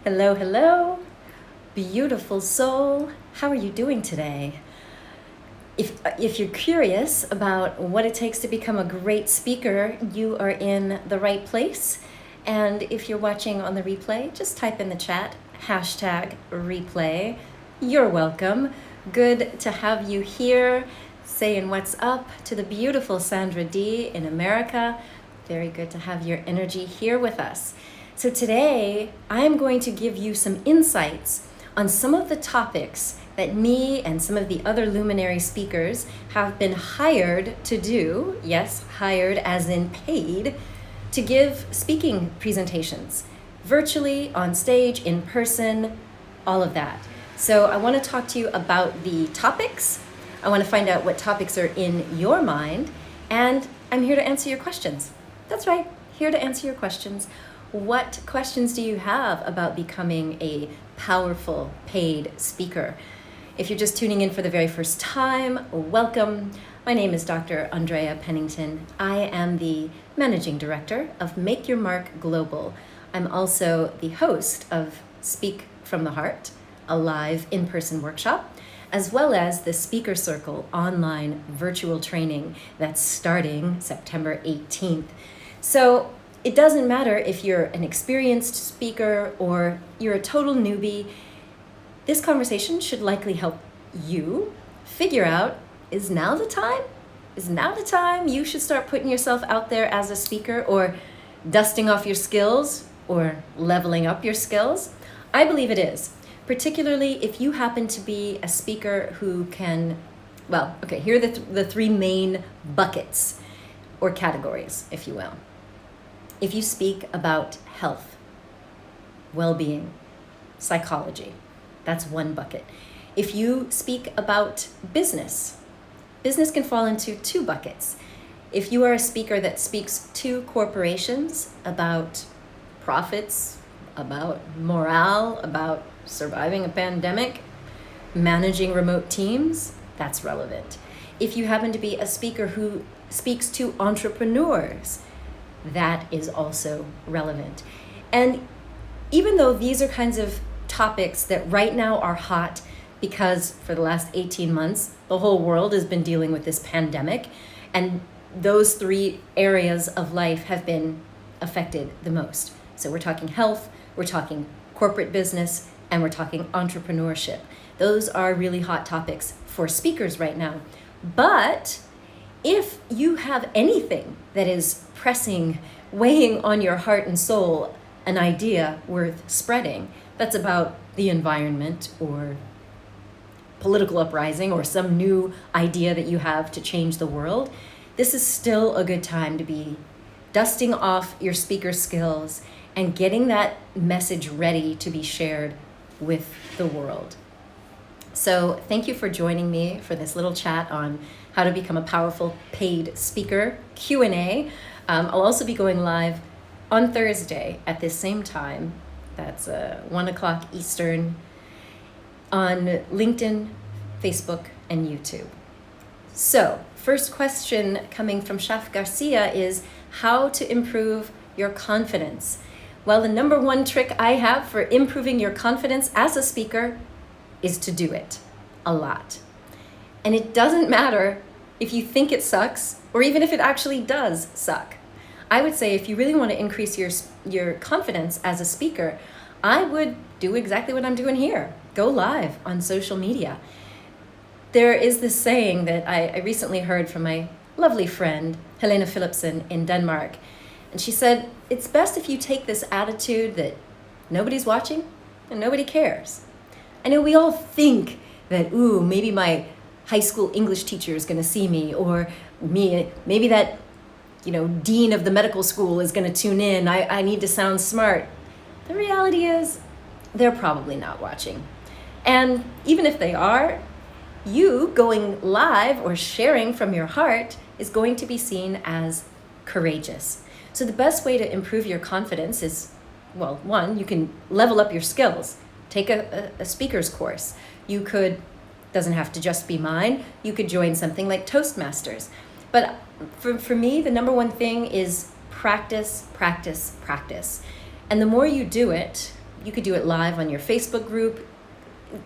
Hello, hello, beautiful soul. How are you doing today? If you're curious about what it takes to become a great speaker, you are in the right place. And if you're watching on the replay, just type in the chat, #replay. You're welcome. Good to have you here, saying what's up to the beautiful Sandra D in America. Very good to have your energy here with us. So today, I am going to give you some insights on some of the topics that me and some of the other luminary speakers have been hired to do, yes, hired as in paid, to give speaking presentations, virtually, on stage, in person, all of that. So I want to talk to you about the topics. I want to find out what topics are in your mind, and I'm here to answer your questions. That's right, here to answer your questions. What questions do you have about becoming a powerful paid speaker? If you're just tuning in for the very first time, welcome. My name is Dr. Andrea Pennington. I am the Managing Director of Make Your Mark Global. I'm also the host of Speak from the Heart, a live in-person workshop, as well as the Speaker Circle online virtual training that's starting September 18th. So it doesn't matter if you're an experienced speaker or you're a total newbie. This conversation should likely help you figure out, is now the time? Is now the time you should start putting yourself out there as a speaker, or dusting off your skills, or leveling up your skills? I believe it is, particularly if you happen to be a speaker who can, well, okay, here are the three main buckets or categories, if you will. If you speak about health, well-being, psychology, that's one bucket. If you speak about business, business can fall into two buckets. If you are a speaker that speaks to corporations about profits, about morale, about surviving a pandemic, managing remote teams, that's relevant. If you happen to be a speaker who speaks to entrepreneurs, that is also relevant. And even though these are kinds of topics that right now are hot because for the last 18 months, the whole world has been dealing with this pandemic, and those three areas of life have been affected the most. So we're talking health, we're talking corporate business, and we're talking entrepreneurship. Those are really hot topics for speakers right now. But if you have anything that is pressing, weighing on your heart and soul, an idea worth spreading that's about the environment or political uprising or some new idea that you have to change the world, this is still a good time to be dusting off your speaker skills and getting that message ready to be shared with the world. So thank you for joining me for this little chat on how to become a powerful paid speaker Q&A. I'll also be going live on Thursday at this same time. That's 1 o'clock Eastern on LinkedIn, Facebook, and YouTube. So first question coming from Chef Garcia is how to improve your confidence. Well, the number one trick I have for improving your confidence as a speaker is to do it a lot. And it doesn't matter if you think it sucks or even if it actually does suck. I would say if you really want to increase your confidence as a speaker, I would do exactly what I'm doing here. Go live on social media. There is this saying that I recently heard from my lovely friend, Helena Philipson in Denmark. And she said, it's best if you take this attitude that nobody's watching and nobody cares. I know we all think that, maybe my high school English teacher is going to see me, or maybe that, dean of the medical school is going to tune in. I need to sound smart. The reality is they're probably not watching. And even if they are, you going live or sharing from your heart is going to be seen as courageous. So the best way to improve your confidence is, well, one, you can level up your skills. Take a speaker's course. You could, doesn't have to just be mine, you could join something like Toastmasters. But for me, the number one thing is practice, practice, practice. And the more you do it, you could do it live on your Facebook group.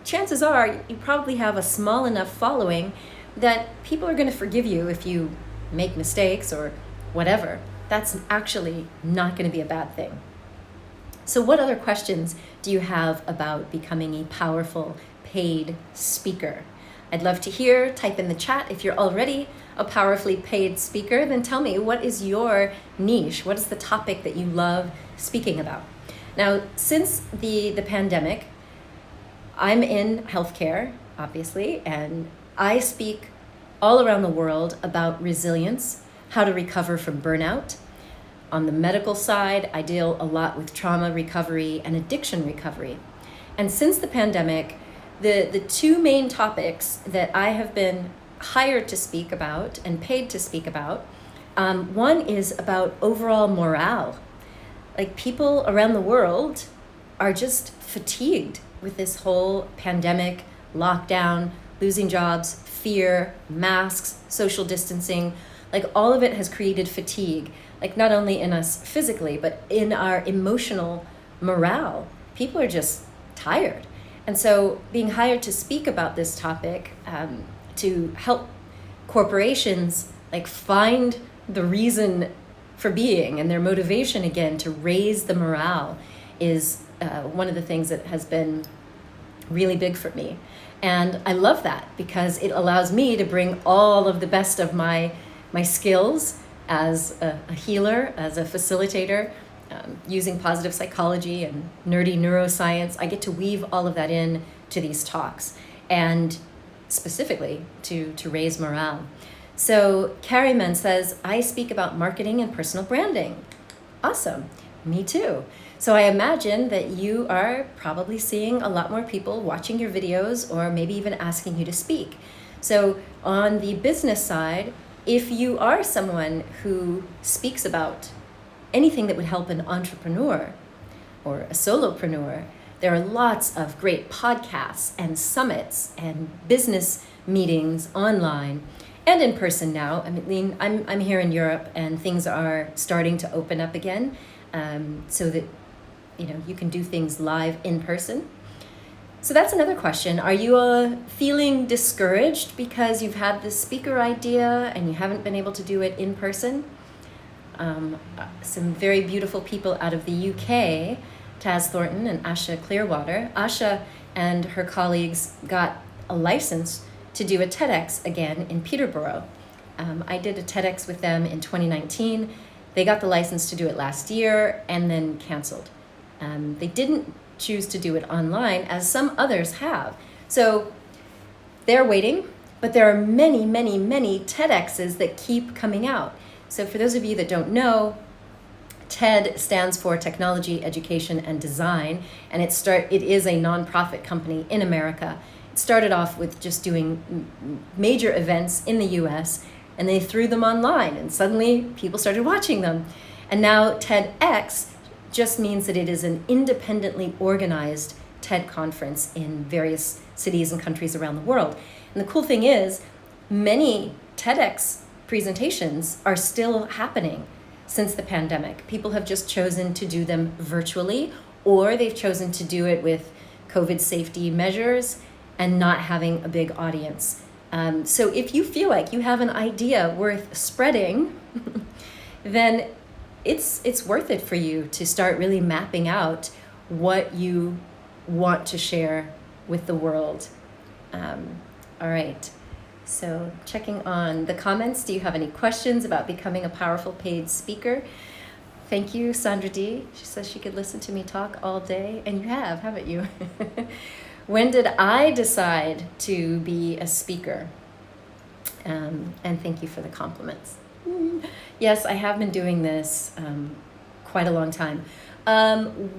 Chances are you probably have a small enough following that people are going to forgive you if you make mistakes or whatever. That's actually not going to be a bad thing. So what other questions do you have about becoming a powerful paid speaker? I'd love to hear. Type in the chat. If you're already a powerfully paid speaker, then tell me, what is your niche? What is the topic that you love speaking about? Now, since the pandemic, I'm in healthcare, obviously, and I speak all around the world about resilience, how to recover from burnout. On the medical side, I deal a lot with trauma recovery and addiction recovery. And since the pandemic, the two main topics that I have been hired to speak about and paid to speak about, one is about overall morale. Like, people around the world are just fatigued with this whole pandemic, lockdown, losing jobs, fear, masks, social distancing. Like, all of it has created fatigue, like not only in us physically, but in our emotional morale. People are just tired. And so being hired to speak about this topic, to help corporations like find the reason for being and their motivation again to raise the morale, is one of the things that has been really big for me. And I love that because it allows me to bring all of the best of my skills as a healer, as a facilitator, using positive psychology and nerdy neuroscience. I get to weave all of that in to these talks, and specifically to raise morale. So Carrie Men says, I speak about marketing and personal branding. Awesome. Me too. So I imagine that you are probably seeing a lot more people watching your videos, or maybe even asking you to speak. So on the business side, if you are someone who speaks about anything that would help an entrepreneur or a solopreneur, there are lots of great podcasts and summits and business meetings online and in person now. I mean, I'm here in Europe, and things are starting to open up again, so that you can do things live in person. So that's another question. Are you feeling discouraged because you've had this speaker idea and you haven't been able to do it in person? Some very beautiful people out of the UK, Taz Thornton and Asha Clearwater. Asha and her colleagues got a license to do a TEDx again in Peterborough. I did a TEDx with them in 2019. They got the license to do it last year and then canceled. They didn't choose to do it online, as some others have. So they're waiting, but there are many, many, many TEDx's that keep coming out. So for those of you that don't know, TED stands for Technology, Education, and Design, and it is a nonprofit company in America. It started off with just doing major events in the US, and they threw them online, and suddenly people started watching them. And now TEDx just means that it is an independently organized TED conference in various cities and countries around the world. And the cool thing is, many TEDx presentations are still happening since the pandemic. People have just chosen to do them virtually, or they've chosen to do it with COVID safety measures and not having a big audience. So if you feel like you have an idea worth spreading, then it's worth it for you to start really mapping out what you want to share with the world. All right. So checking on the comments, do you have any questions about becoming a powerful paid speaker? Thank you, Sandra D. She says she could listen to me talk all day, and you have, haven't you? When did I decide to be a speaker? And thank you for the compliments. Yes, I have been doing this quite a long time.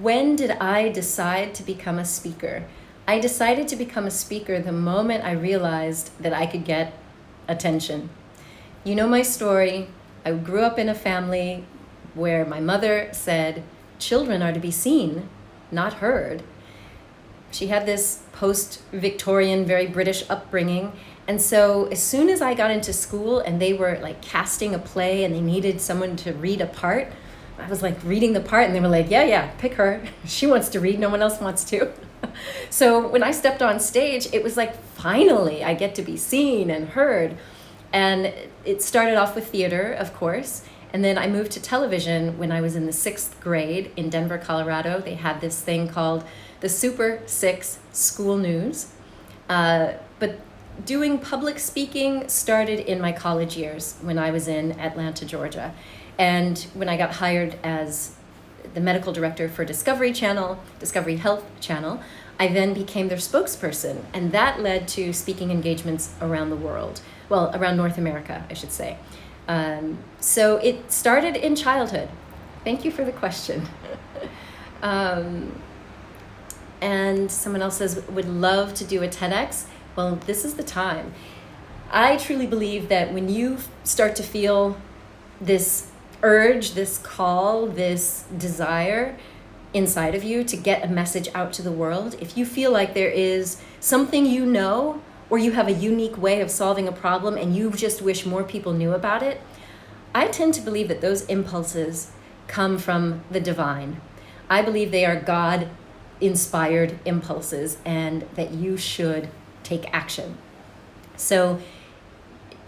When did I decide to become a speaker? I decided to become a speaker the moment I realized that I could get attention. You know my story. I grew up in a family where my mother said, children are to be seen, not heard. She had this post-Victorian, very British upbringing. And so as soon as I got into school and they were like casting a play and they needed someone to read a part, I was like reading the part and they were like, yeah, pick her. She wants to read, no one else wants to. So when I stepped on stage, it was like, finally, I get to be seen and heard. And it started off with theater, of course. And then I moved to television when I was in the 6th grade in Denver, Colorado. They had this thing called the Super 6 School News. But doing public speaking started in my college years when I was in Atlanta, Georgia. And when I got hired as the medical director for Discovery Health Channel, I then became their spokesperson. And that led to speaking engagements around the world. Well, around North America, I should say. So it started in childhood. Thank you for the question. And someone else says, would love to do a TEDx. Well, this is the time. I truly believe that when you start to feel this urge, this call, this desire inside of you to get a message out to the world, if you feel like there is something you know, or you have a unique way of solving a problem and you just wish more people knew about it, I tend to believe that those impulses come from the divine. I believe they are God-inspired impulses and that you should take action. So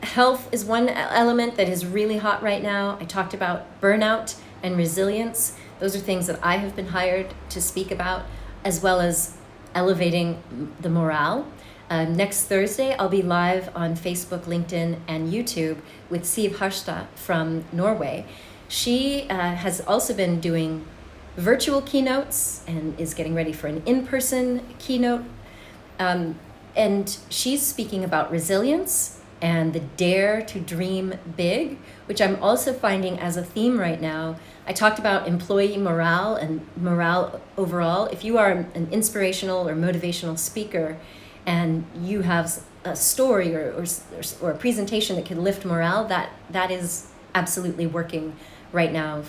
health is one element that is really hot right now. I talked about burnout and resilience. Those are things that I have been hired to speak about, as well as elevating the morale. Next Thursday, I'll be live on Facebook, LinkedIn, and YouTube with Siv Harstad from Norway. She has also been doing virtual keynotes and is getting ready for an in-person keynote. And she's speaking about resilience and the dare to dream big, which I'm also finding as a theme right now. I talked about employee morale and morale overall. If you are an inspirational or motivational speaker and you have a story or a presentation that can lift morale, that is absolutely working right now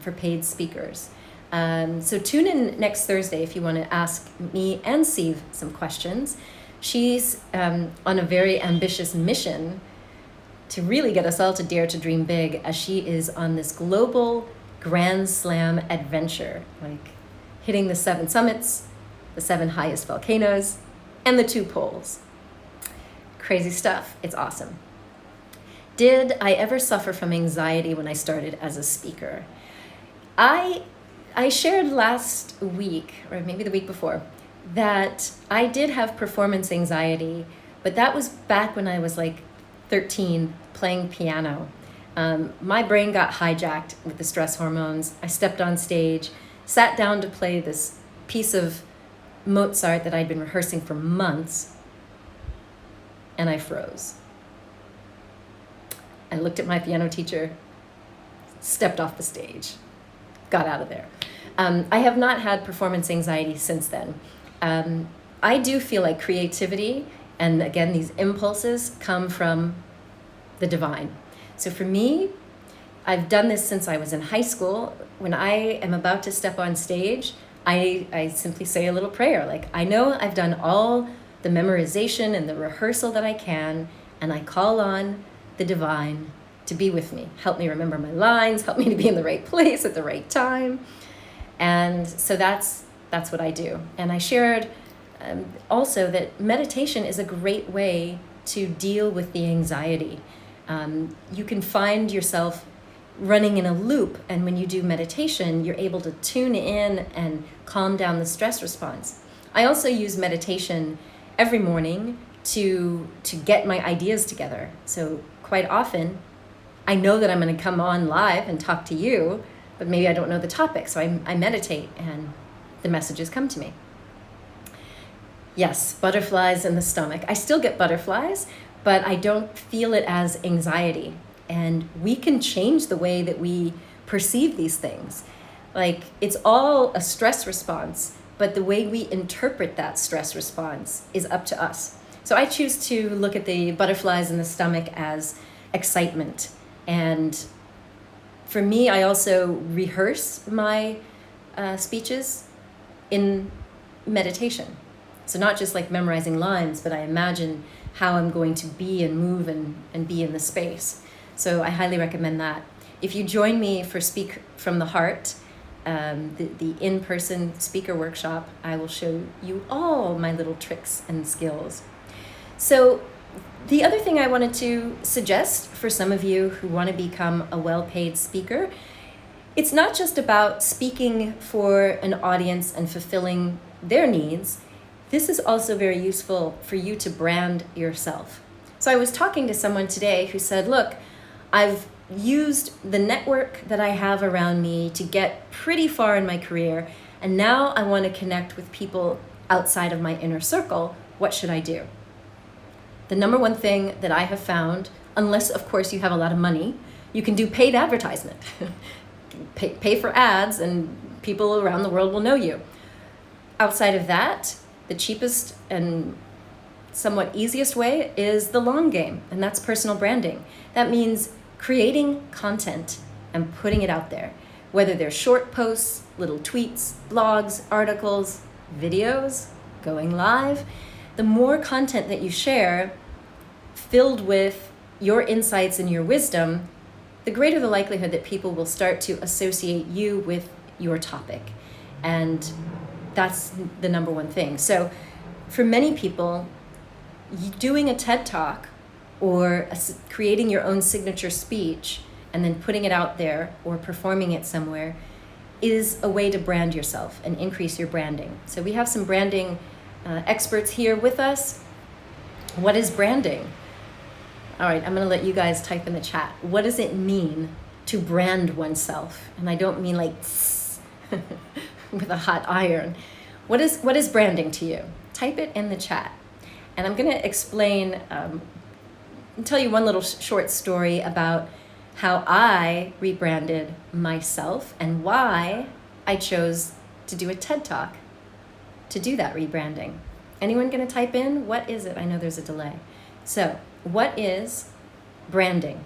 for paid speakers. So tune in next Thursday if you want to ask me and Siv some questions. She's on a very ambitious mission to really get us all to dare to dream big, as she is on this global Grand Slam adventure, like hitting the 7 summits, the 7 highest volcanoes, and the 2 poles. Crazy stuff. It's awesome. Did I ever suffer from anxiety when I started as a speaker? I shared last week, or maybe the week before, that I did have performance anxiety, but that was back when I was like 13 playing piano. My brain got hijacked with the stress hormones. I stepped on stage, sat down to play this piece of Mozart that I'd been rehearsing for months, and I froze. I looked at my piano teacher, stepped off the stage, got out of there. I have not had performance anxiety since then. I do feel like creativity and, again, these impulses come from the divine. So for me, I've done this since I was in high school. When I am about to step on stage, I simply say a little prayer. Like, I know I've done all the memorization and the rehearsal that I can, and I call on the divine to be with me. Help me remember my lines, help me to be in the right place at the right time. And so that's what I do. And I shared also that meditation is a great way to deal with the anxiety. You can find yourself running in a loop, and when you do meditation, you're able to tune in and calm down the stress response. I also use meditation every morning to get my ideas together. So quite often, I know that I'm going to come on live and talk to you, but maybe I don't know the topic, so I meditate and the messages come to me. Yes, butterflies in the stomach. I still get butterflies, but I don't feel it as anxiety. And we can change the way that we perceive these things. Like, it's all a stress response, but the way we interpret that stress response is up to us. So I choose to look at the butterflies in the stomach as excitement. And for me, I also rehearse my speeches in meditation. So not just like memorizing lines, but I imagine how I'm going to be and move and be in the space. So I highly recommend that. if you join me for Speak from the Heart, the in-person speaker workshop, I will show you all my little tricks and skills. So the other thing I wanted to suggest for some of you who want to become a well-paid speaker, it's not just about speaking for an audience and fulfilling their needs. This is also very useful for you to brand yourself. So I was talking to someone today who said, look, I've used the network that I have around me to get pretty far in my career, and now I want to connect with people outside of my inner circle. What should I do? The number one thing that I have found, unless of course you have a lot of money, you can do paid advertisement. pay for ads and people around the world will know you. Outside of that, the cheapest and somewhat easiest way is the long game, and that's personal branding. That means creating content and putting it out there, whether they're short posts, little tweets, blogs, articles, videos, going live. The more content that you share filled with your insights and your wisdom, the greater the likelihood that people will start to associate you with your topic. And that's the number one thing. So for many people, doing a TED Talk or creating your own signature speech and then putting it out there or performing it somewhere is a way to brand yourself and increase your branding. So we have some branding experts here with us. What is branding? All right, I'm going to let you guys type in the chat. What does it mean to brand oneself? And I don't mean like with a hot iron. What is branding to you? Type it in the chat. And I'm going to explain tell you one little short story about how I rebranded myself and why I chose to do a TED Talk to do that rebranding. Anyone going to type in? What is it? I know there's a delay. So, what is branding?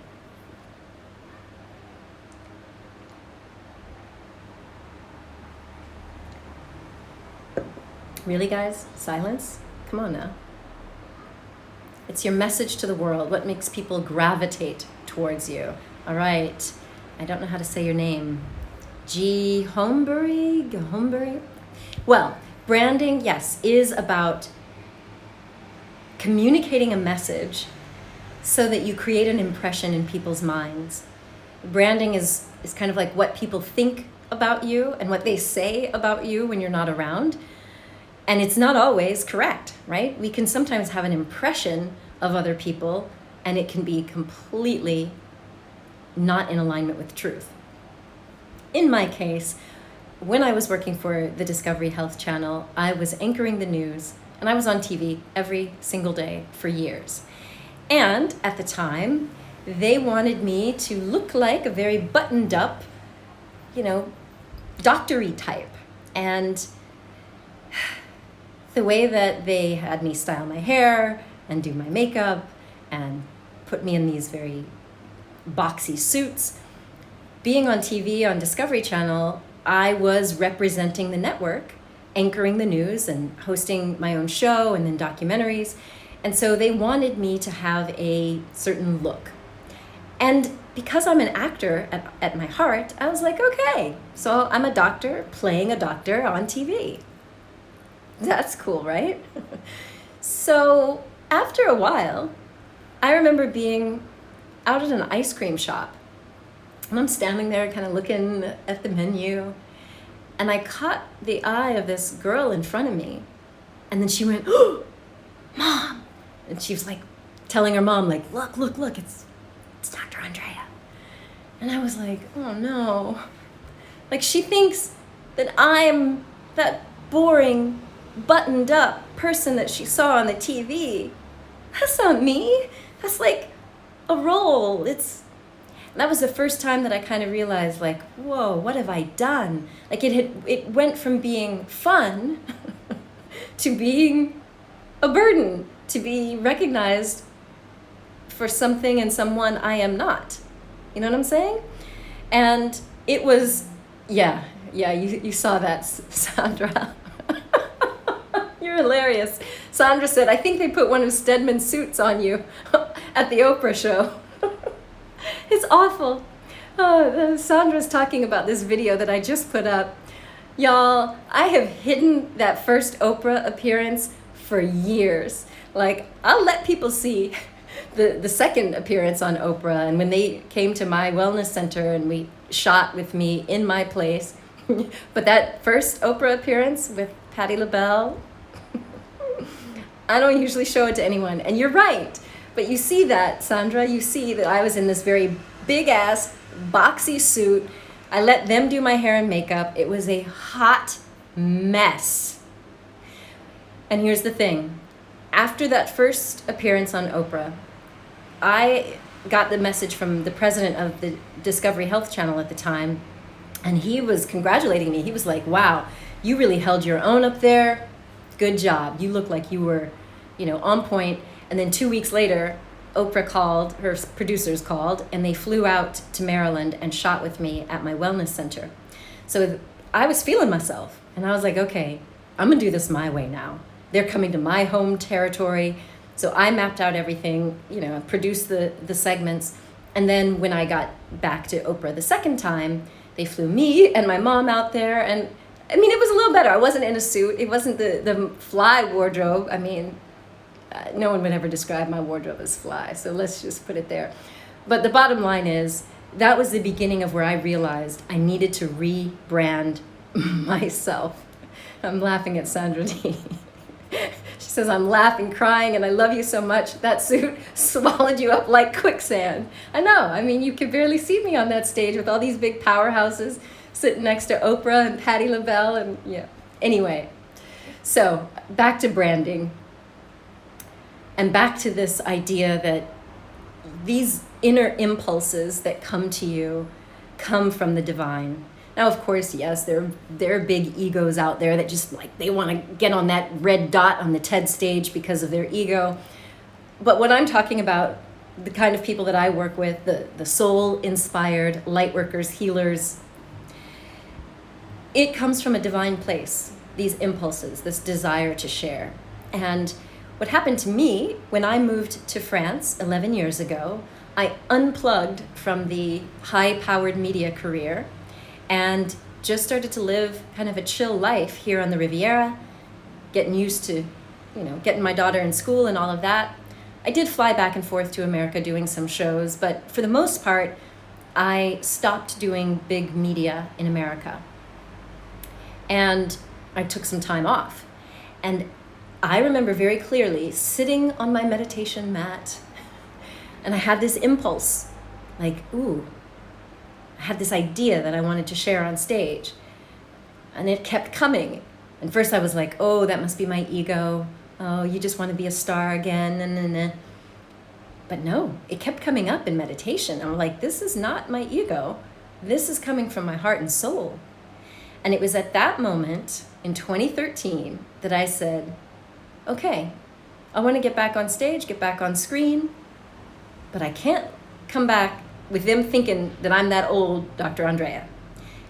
Really, guys? Silence? Come on now. It's your message to the world. What makes people gravitate towards you? All right. I don't know how to say your name. Hombury? Well, branding, yes, is about communicating a message so that you create an impression in people's minds. Branding is kind of like what people think about you and what they say about you when you're not around. And it's not always correct, right? We can sometimes have an impression of other people and it can be completely not in alignment with truth. In my case, when I was working for the Discovery Health Channel, I was anchoring the news and I was on TV every single day for years. And at the time, they wanted me to look like a very buttoned up, doctor-y type. And the way that they had me style my hair and do my makeup and put me in these very boxy suits, being on TV on Discovery Channel, I was representing the network, anchoring the news and hosting my own show and then documentaries. And so they wanted me to have a certain look. And because I'm an actor at my heart, I was like, okay, so I'm a doctor playing a doctor on TV. That's cool, right? So after a while, I remember being out at an ice cream shop. And I'm standing there kind of looking at the menu. And I caught the eye of this girl in front of me. And then she went, oh, Mom. And she was like telling her mom, like, look, it's Dr. Andrea. And I was like, oh no. Like she thinks that I'm that boring, buttoned up person that she saw on the TV. That's not me. That's like a role. That was the first time that I kind of realized, like, whoa, what have I done? Like it went from being fun to being a burden, to be recognized for something and someone I am not. You know what I'm saying? And it was, yeah, you saw that, Sandra. You're hilarious. Sandra said, I think they put one of Stedman's suits on you at the Oprah show. It's awful. Sandra's talking about this video that I just put up. Y'all, I have hidden that first Oprah appearance for years. Like, I'll let people see the second appearance on Oprah, and when they came to my wellness center and we shot with me in my place. But that first Oprah appearance with Patti LaBelle, I don't usually show it to anyone. And you're right. But you see that, Sandra, you see that I was in this very big ass, boxy suit. I let them do my hair and makeup. It was a hot mess. And here's the thing. After that first appearance on Oprah, I got the message from the president of the Discovery Health Channel at the time, and he was congratulating me. He was like, wow, you really held your own up there. Good job. You look like you were, on point. And then 2 weeks later, Oprah called, her producers called, and they flew out to Maryland and shot with me at my wellness center. So I was feeling myself, and I was like, okay, I'm gonna do this my way now. They're coming to my home territory. So I mapped out everything, produced the segments. And then when I got back to Oprah the second time, they flew me and my mom out there. And I mean, it was a little better. I wasn't in a suit. It wasn't the fly wardrobe. I mean, no one would ever describe my wardrobe as fly. So let's just put it there. But the bottom line is, that was the beginning of where I realized I needed to rebrand myself. I'm laughing at Sandra D. She says, I'm laughing, crying, and I love you so much. That suit swallowed you up like quicksand. I know. I mean, you could barely see me on that stage with all these big powerhouses sitting next to Oprah and Patti LaBelle. And yeah. Anyway, so back to branding. And back to this idea that these inner impulses that come to you come from the divine. Now, of course, yes, there are big egos out there that just they want to get on that red dot on the TED stage because of their ego. But what I'm talking about, the kind of people that I work with, the soul-inspired light workers, healers, it comes from a divine place, these impulses, this desire to share. And what happened to me when I moved to France 11 years ago, I unplugged from the high-powered media career and just started to live kind of a chill life here on the Riviera, getting used to, getting my daughter in school and all of that. I did fly back and forth to America doing some shows, but for the most part, I stopped doing big media in America. And I took some time off. And I remember very clearly sitting on my meditation mat, and I had this impulse, I had this idea that I wanted to share on stage, and it kept coming. And first I was like, oh, that must be my ego. Oh, you just want to be a star again. But no, it kept coming up in meditation. I'm like, this is not my ego. This is coming from my heart and soul. And it was at that moment in 2013 that I said, okay, I want to get back on stage, get back on screen, but I can't come back with them thinking that I'm that old Dr. Andrea.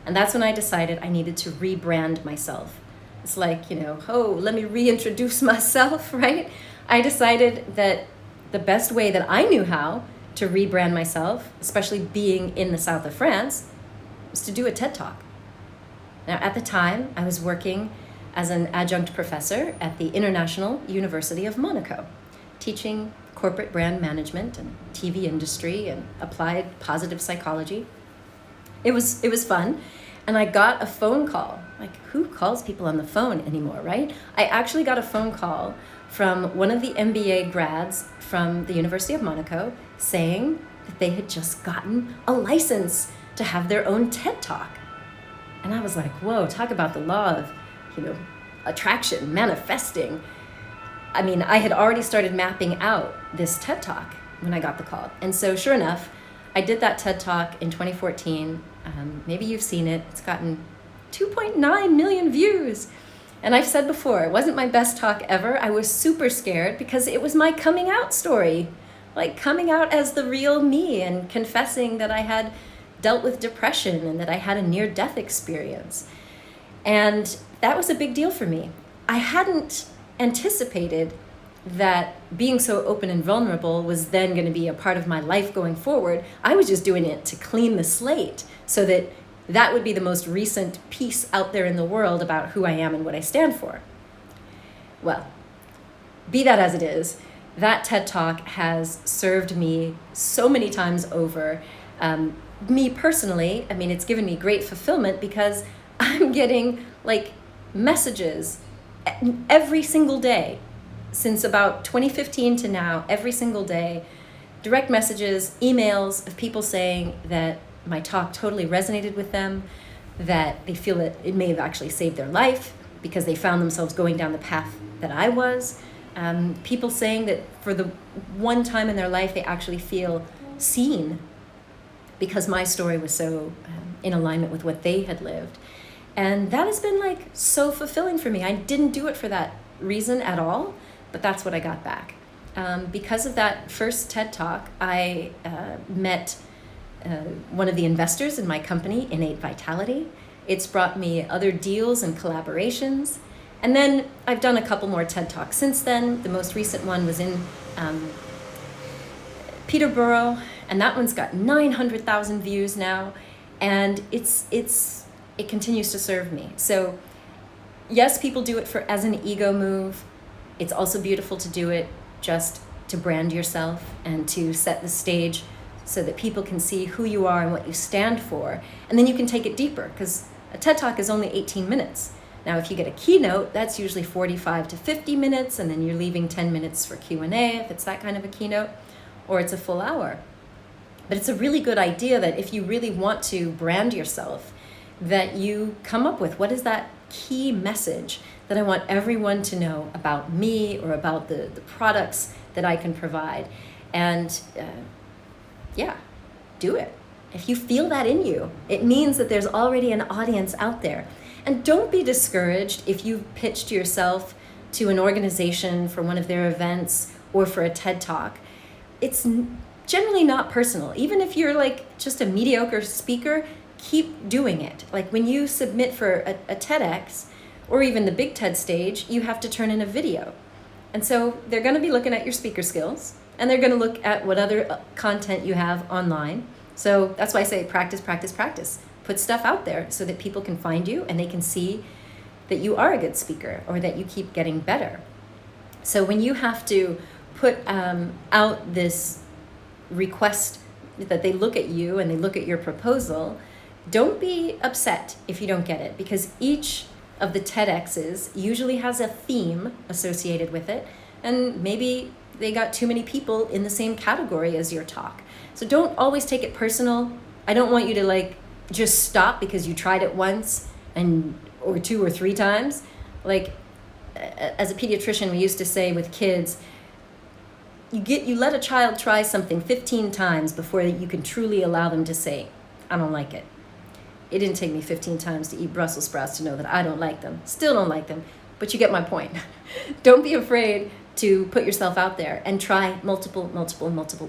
And that's when I decided I needed to rebrand myself. It's like, let me reintroduce myself, right? I decided that the best way that I knew how to rebrand myself, especially being in the south of France, was to do a TED Talk. Now, at the time, I was working as an adjunct professor at the International University of Monaco, teaching corporate brand management and TV industry and applied positive psychology. It was fun. And I got a phone call. Who calls people on the phone anymore, right? I actually got a phone call from one of the MBA grads from the University of Monaco saying that they had just gotten a license to have their own TED Talk. And I was like, whoa, talk about the law of, attraction, manifesting. I mean, I had already started mapping out this TED Talk when I got the call. And so sure enough, I did that TED Talk in 2014. Maybe you've seen it. It's gotten 2.9 million views. And I've said before, it wasn't my best talk ever. I was super scared because it was my coming out story. Coming out as the real me and confessing that I had dealt with depression and that I had a near-death experience. And that was a big deal for me. I hadn't anticipated that being so open and vulnerable was then going to be a part of my life going forward. I was just doing it to clean the slate so that that would be the most recent piece out there in the world about who I am and what I stand for. Well, be that as it is, that TED Talk has served me so many times over. Me personally, I mean, it's given me great fulfillment because I'm getting like messages every single day since about 2015 to now, every single day, direct messages, emails of people saying that my talk totally resonated with them, that they feel that it may have actually saved their life because they found themselves going down the path that I was. People saying that for the one time in their life they actually feel seen because my story was so in alignment with what they had lived. And that has been like so fulfilling for me. I didn't do it for that reason at all, but that's what I got back. Because of that first TED Talk, I met one of the investors in my company, Innate Vitality. It's brought me other deals and collaborations. And then I've done a couple more TED Talks since then. The most recent one was in Peterborough, and that one's got 900,000 views now. And it continues to serve me. So yes, people do it as an ego move. It's also beautiful to do it just to brand yourself and to set the stage so that people can see who you are and what you stand for. And then you can take it deeper, because a TED Talk is only 18 minutes. Now, if you get a keynote, that's usually 45 to 50 minutes, and then you're leaving 10 minutes for Q&A if it's that kind of a keynote, or it's a full hour. But it's a really good idea that if you really want to brand yourself, that you come up with what is that key message that I want everyone to know about me or about the products that I can provide. And do it. If you feel that in you, it means that there's already an audience out there. And don't be discouraged if you've pitched yourself to an organization for one of their events or for a TED Talk. It's generally not personal. Even if you're like just a mediocre speaker, keep doing it. Like when you submit for a TEDx or even the big TED stage, you have to turn in a video. And so they're going to be looking at your speaker skills, and they're going to look at what other content you have online. So that's why I say practice, practice, practice. Put stuff out there so that people can find you and they can see that you are a good speaker or that you keep getting better. So when you have to put out this request that they look at you and they look at your proposal, don't be upset if you don't get it, because each of the TEDx's usually has a theme associated with it, and maybe they got too many people in the same category as your talk. So don't always take it personal. I don't want you to like just stop because you tried it once or two or three times. Like as a pediatrician, we used to say with kids, you let a child try something 15 times before you can truly allow them to say, I don't like it. It didn't take me 15 times to eat Brussels sprouts to know that I don't like them. Still don't like them, but you get my point. Don't be afraid to put yourself out there and try multiple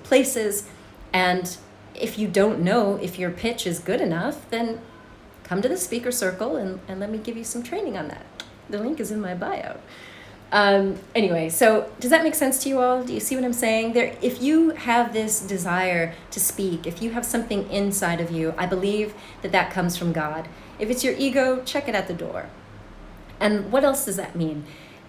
places. And if you don't know if your pitch is good enough, then come to the speaker circle and let me give you some training on that. The link is in my bio. Anyway, so does that make sense to you all? Do you see what I'm saying? If you have this desire to speak, if you have something inside of you, I believe that comes from God. If it's your ego, check it at the door. And what else does that mean?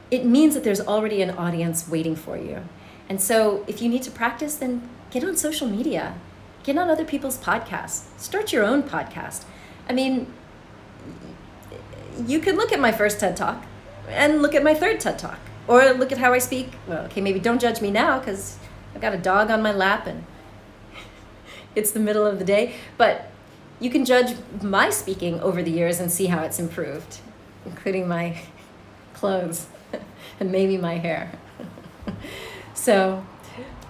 It means that there's already an audience waiting for you. And so if you need to practice, then get on social media. Get on other people's podcasts. Start your own podcast. I mean, you could look at my first TED Talk and look at my third TED Talk, or look at how I speak. Well, okay, maybe don't judge me now because I've got a dog on my lap and it's the middle of the day, but you can judge my speaking over the years and see how it's improved, including my clothes and maybe my hair. So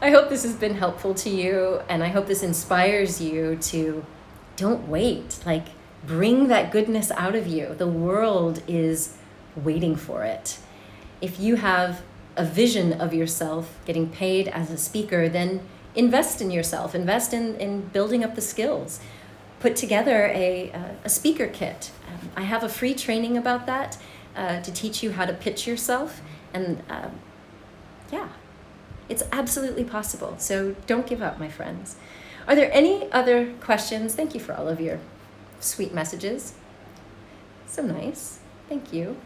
I hope this has been helpful to you, and I hope this inspires you to don't wait, like bring that goodness out of you. The world is waiting for it. If you have a vision of yourself getting paid as a speaker, then invest in yourself, invest in building up the skills. Put together a speaker kit. I have a free training about that to teach you how to pitch yourself. And Yeah, it's absolutely possible. So don't give up, my friends. Are there any other questions? Thank you for all of your sweet messages. So nice. Thank you.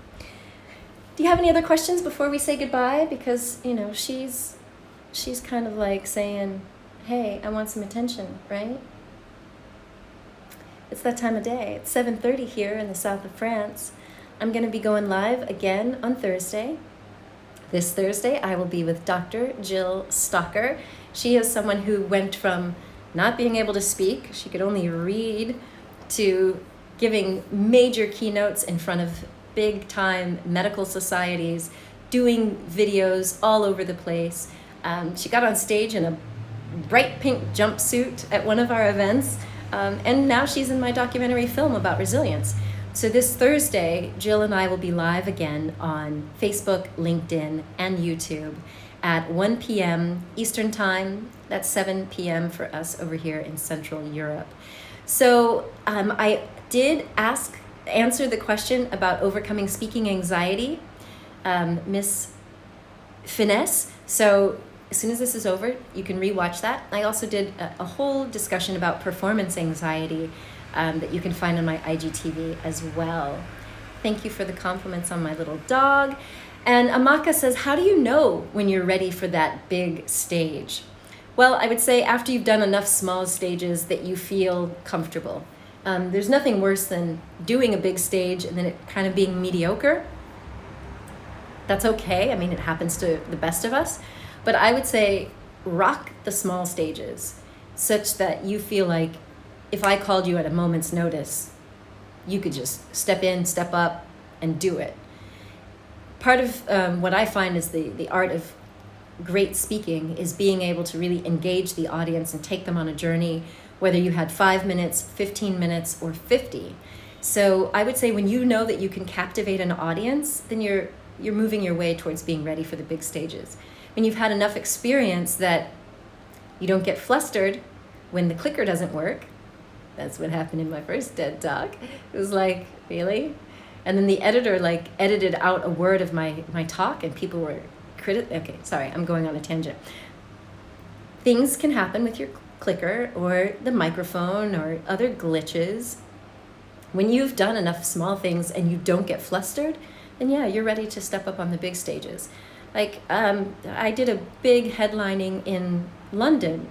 Do you have any other questions before we say goodbye? Because, she's kind of like saying, hey, I want some attention, right? It's that time of day. It's 7:30 here in the south of France. I'm going to be going live again on Thursday. This Thursday, I will be with Dr. Jill Stocker. She is someone who went from not being able to speak, she could only read, to giving major keynotes in front of big-time medical societies, doing videos all over the place. She got on stage in a bright pink jumpsuit at one of our events, and now she's in my documentary film about resilience. So this Thursday, Jill and I will be live again on Facebook, LinkedIn, and YouTube at 1 p.m. Eastern Time. That's 7 p.m. for us over here in Central Europe. So I did answer the question about overcoming speaking anxiety, Miss Finesse. So as soon as this is over, you can rewatch that. I also did a whole discussion about performance anxiety that you can find on my IGTV as well. Thank you for the compliments on my little dog. And Amaka says, how do you know when you're ready for that big stage? Well, I would say after you've done enough small stages that you feel comfortable. There's nothing worse than doing a big stage and then it kind of being mediocre. That's okay. I mean, it happens to the best of us. But I would say rock the small stages such that you feel like if I called you at a moment's notice, you could just step in, step up, and do it. Part of what I find is the art of great speaking is being able to really engage the audience and take them on a journey, whether you had 5 minutes, 15 minutes, or 50. So I would say when you know that you can captivate an audience, then you're moving your way towards being ready for the big stages. When you've had enough experience that you don't get flustered when the clicker doesn't work. That's what happened in my first TED Talk. It was like, really? And then the editor edited out a word of my talk and people were okay, sorry, I'm going on a tangent. Things can happen with your clicker or the microphone or other glitches. When you've done enough small things and you don't get flustered, then yeah, you're ready to step up on the big stages. I did a big headlining in London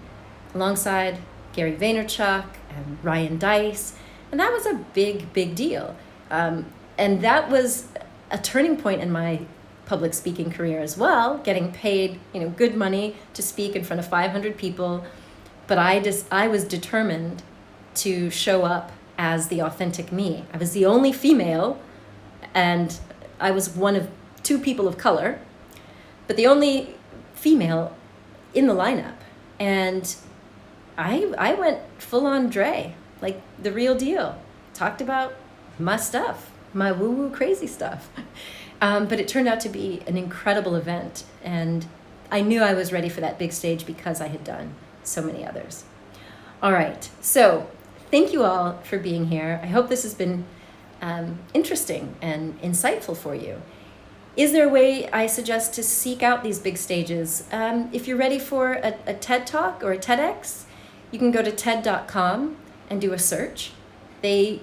alongside Gary Vaynerchuk and Ryan Dice, and that was a big, big deal. And that was a turning point in my public speaking career as well, getting paid, good money to speak in front of 500 people. But I was determined to show up as the authentic me. I was the only female, and I was one of 2 people of color, but the only female in the lineup. And I went full on Dre, like the real deal. Talked about my stuff, my woo-woo crazy stuff. But it turned out to be an incredible event. And I knew I was ready for that big stage because I had done so many others. All right, so thank you all for being here. I hope this has been interesting and insightful for you. Is there a way I suggest to seek out these big stages? If you're ready for a TED Talk or a TEDx, you can go to TED.com and do a search. They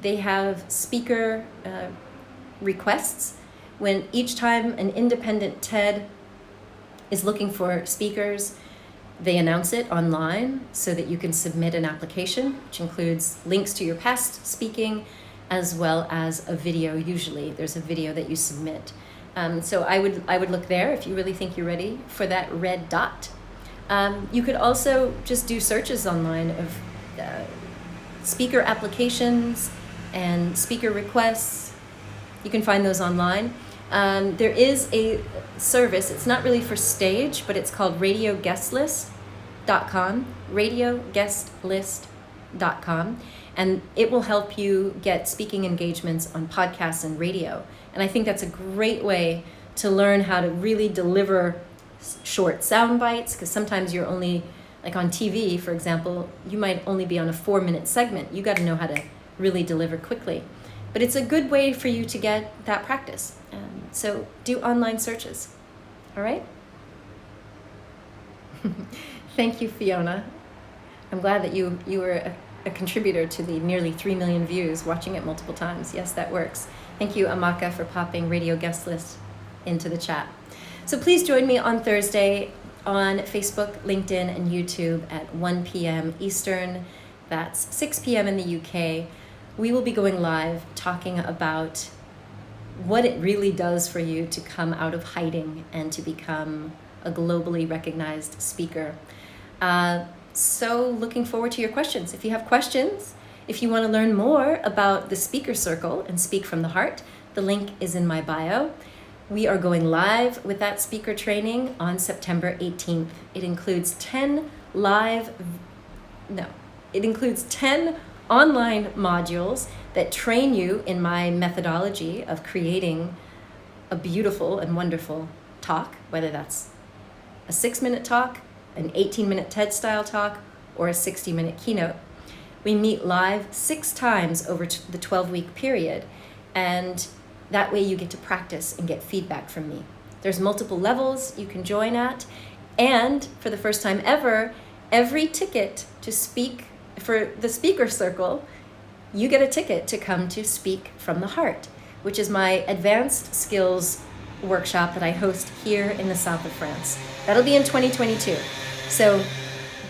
have speaker requests. When each time an independent TED is looking for speakers, they announce it online so that you can submit an application, which includes links to your past speaking, as well as a video. Usually there's a video that you submit. So I would look there if you really think you're ready for that red dot. You could also just do searches online of speaker applications and speaker requests. You can find those online. There is a service, it's not really for stage, but it's called radioguestlist.com, radioguestlist.com, and it will help you get speaking engagements on podcasts and radio. And I think that's a great way to learn how to really deliver short sound bites, because sometimes you're only, like on TV, for example, you might only be on a 4-minute segment. You got to know how to really deliver quickly. But it's a good way for you to get that practice. So do online searches. All right? Thank you, Fiona. I'm glad that you were a contributor to the nearly 3 million views, watching it multiple times. Yes, that works. Thank you, Amaka, for popping radio guest list into the chat. So please join me on Thursday on Facebook, LinkedIn, and YouTube at 1 p.m. Eastern. That's 6 p.m. in the UK. We will be going live talking about what it really does for you to come out of hiding and to become a globally recognized speaker. So looking forward to your questions. If you have questions, if you want to learn more about the Speaker Circle and Speak from the Heart, the link is in my bio. We are going live with that speaker training on September 18th. It includes 10 online modules that train you in my methodology of creating a beautiful and wonderful talk, whether that's a 6-minute talk, an 18-minute TED-style talk, or a 60-minute keynote. We meet live 6 times over the 12-week period, and that way you get to practice and get feedback from me. There's multiple levels you can join at, and for the first time ever, every ticket to speak for the Speaker Circle, you get a ticket to come to Speak from the Heart, which is my advanced skills workshop that I host here in the south of France. That'll be in 2022. So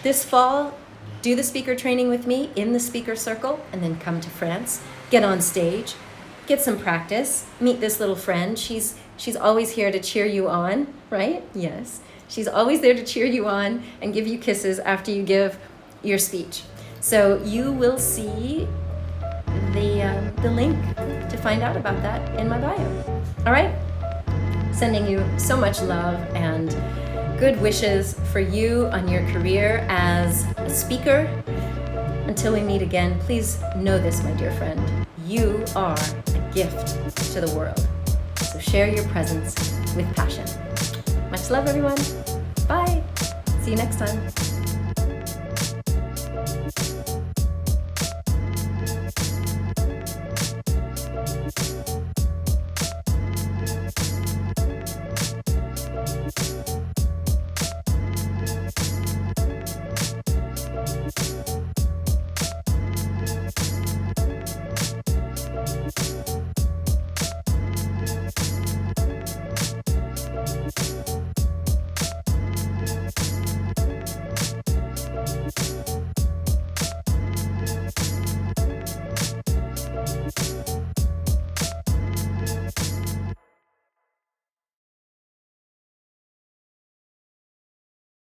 this fall, do the speaker training with me in the Speaker Circle, and then come to France, get on stage, get some practice, meet this little friend. She's always here to cheer you on, right? Yes. She's always there to cheer you on and give you kisses after you give your speech. So you will see the link to find out about that in my bio. All right? Sending you so much love and good wishes for you on your career as a speaker. Until we meet again, please know this, my dear friend. You are a gift to the world. So share your presence with passion. Much love, everyone. Bye. See you next time.